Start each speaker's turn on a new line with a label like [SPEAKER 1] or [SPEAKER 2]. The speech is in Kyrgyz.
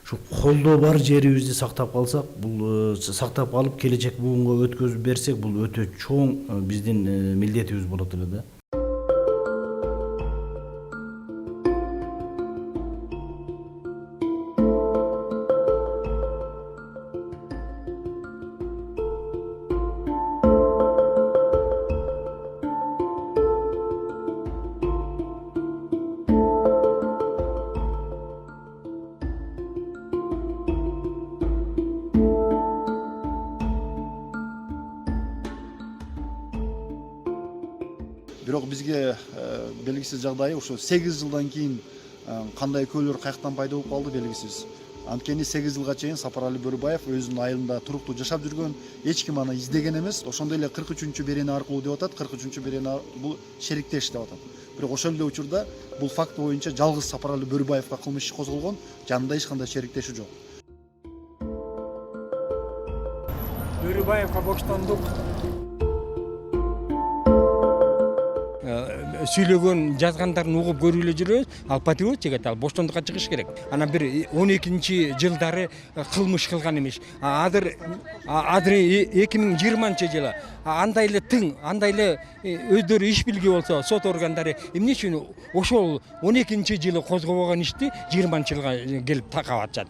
[SPEAKER 1] Şu колдоо бар жерибизди сактап калсак, бул сактап калып келечек буунга өткөзүп берсек, бул өтө чоң биздин милдетибиз болот эле да.
[SPEAKER 2] Бирок бизге белгисиз жагдайы ошо 8 жылдан кийин кандай көйлөр каяктан пайда болуп калды белгисиз. Анткени 8 жылга чейин Сапарали Бөрүбаев өзүнүн айылында туруктуу жашап жүргөн, эч ким аны издеген эмес. Ошондой эле 43-берени берени аркылуу деп атат. 43-берени берени бул шериктеш деп атат. Бирок ошол эле учурда бул факт боюнча жалгыз Сапарали Бөрүбаевга кылмыш иши козголгон, жанында эч кандай шериктеши жок.
[SPEAKER 3] Бөрүбаевга боштондук сүйлөгөн жазгандарын угуп көрүлө жүрөбүз. Ал патриот жигит, ал боштондукка чыгыш керек. Анан бир 12-жылдары кылмыш кылган эмес. Азыр 2020-жылы андай эле тың, андай эле өздөрү иш билги болсо, сот органдары эмне үчүн ошол 12-жылы козгобогон ишти 20-жылга келип такап атышат.